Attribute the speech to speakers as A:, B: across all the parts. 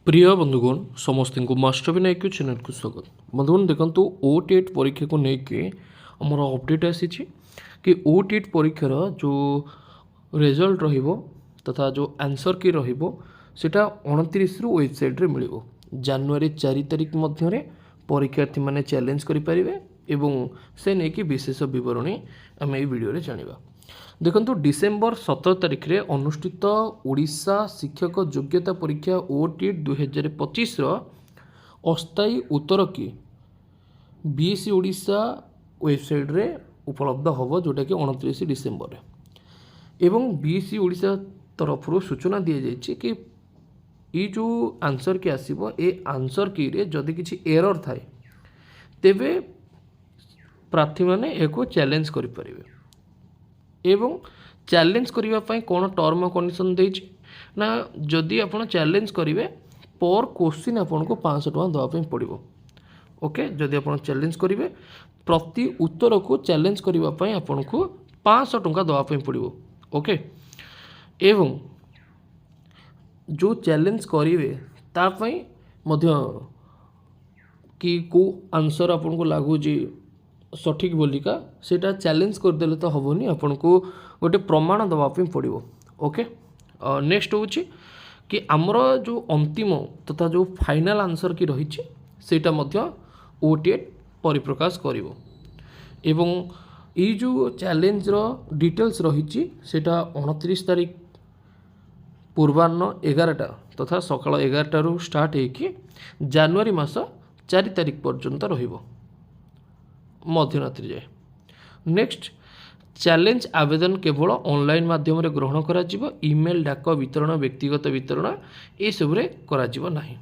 A: प्रिय बंधुगण समस्त को मास्टर विनायक चैनल को स्वागत। बंधुगण देखो ओटीएट परीक्षा को लेकिन आमर अपडेट आसी कि ओटीएट परीक्षार जो रिजल्ट रहिबो तथा जो आंसर की रहिबो सेटा 29 रु वेबसाइट रे मिलिबो। जनवरी 4 तारिख मध्य परीक्षार्थी माने चैलेंज करि परिबे एवं से नेकी विशेष बरणी आम ये वीडियो जानिबा। देखो डिसेम्बर 17 तारिख रे अनुष्ठित ओडिशा शिक्षक योग्यता परीक्षा ओटीईटी 2025 अस्थायी उत्तर की बीएससी ओडिशा वेबसाइट रे उपलब्ध हम जोटा कि 29 डिसेम्बर एवं बीएससी ओडिशा तरफ सूचना दी जाइए कि ये जो आंसर की आसीबो ए आंसर की रे जदि किसी एरर थाए तेबे प्रार्थी माने एको चैलेंज करि परिबे एवं चैलेंज करिबा पई कोन टर्म कंडीशन देछि ना जदि आपण चैलेंज करिवे पर क्वेश्चन आपन को 500 टका दवा पई पड़िबो। ओके जदि आपण चैलेंज करिवे प्रति उत्तर को चैलेंज करिबा पई आपन को 500 टका दवा पई पड़िबो। ओके एवं जो चैलेंज करिवे ता पई मध्य कि को आंसर आपन को लागू जी सठिक बोलिका सेटा चैलेंज करदेले तो हेनी आपन को गोटे प्रमाण दवापी पड़ो। ओके नेक्स्ट हूँ कि आमर जो अंतिम तथा जो फाइनाल आंसर की रही सेटा ओटीएट परिप्रकाश करिवो एवं ये जो चैलेंज रो डिटेल्स रही सेटा 29 तारिख पूर्वाह्न 11टा तथा सकाळ 11टारू स्टार्ट होगी जनवरी मास 4 तारिख पर्यंत रहिबो मध्यरात्रि जाए। नेक्स्ट चैलेंज आवेदन केवल ऑनलाइन माध्यम रे ग्रहण करा जिवो ईमेल डाक वितरण व्यक्तिगत वितरण ए सब रे करा जिवो नाही।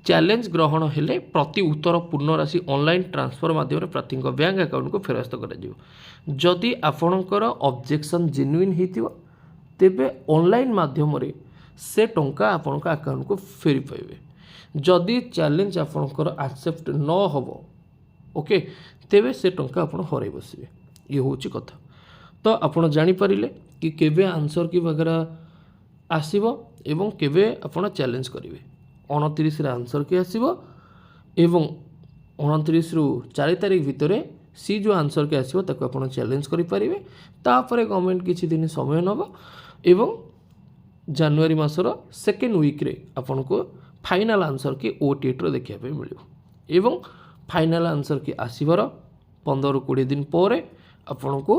A: चैलेंज ग्रहण हेले प्रति उत्तर पूर्ण राशि ऑनलाइन ट्रांसफर माध्यम रे प्रार्थी बैंक अकाउंट को फेरस्त करा जिवो। जदि आपणकर ऑब्जेक्शन जेन्युइन हेतिबो तेबे ऑनलाइन माध्यम रे से टंका आपणक अकाउंट को फेरी पाइबे। जदि चैलेंज आपणकर एक्सेप्ट न होबो ओके तेबे से टंका आपण हरै बसिबे। ये होची कथा तो आपण जानि परिले कि केबे आंसर की वगैरह आसीबो एवं केबे आपण चैलेंज करिवे। 29 रे आंसर की आसीबो एवं 29 रु 4 तारिख भितरे सी जो आंसर के आसीबो ताको आपण चैलेंज करि परिवे। तापरे गवर्नमेंट किछि दिन समय नबो एवं जनवरी मासर सेकेंड वीक रे आपण को फाइनल आंसर की ओटीएट रो देखिया पे मिलियो एवं फाइनल आंसर की आसबार 15-20 दिन पर आपण को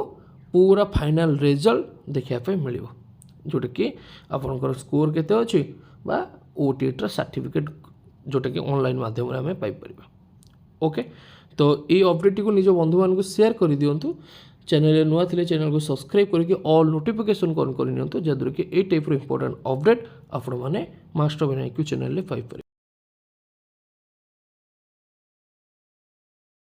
A: पूरा फाइनल रिजल्ट देखा मिल जोटा कि आपणकर स्कोर केते अछि बा ओटीएट रा सर्टिफिकेट जोटा कि ऑनलाइन माध्यम रे हमें पाई परिबा। ओके तो ये अपडेट को निज बंधु मान को शेयर कर दियंतु। चैनल नुआ थिले चैनल को सब्सक्राइब करके ऑल नोटिफिकेशन ऑन कर नियंतु जदर कि ए टाइप रो इंपोर्टेंट अपडेट आपण माने मास्टर विनायक चैनल ले पाई परिबे।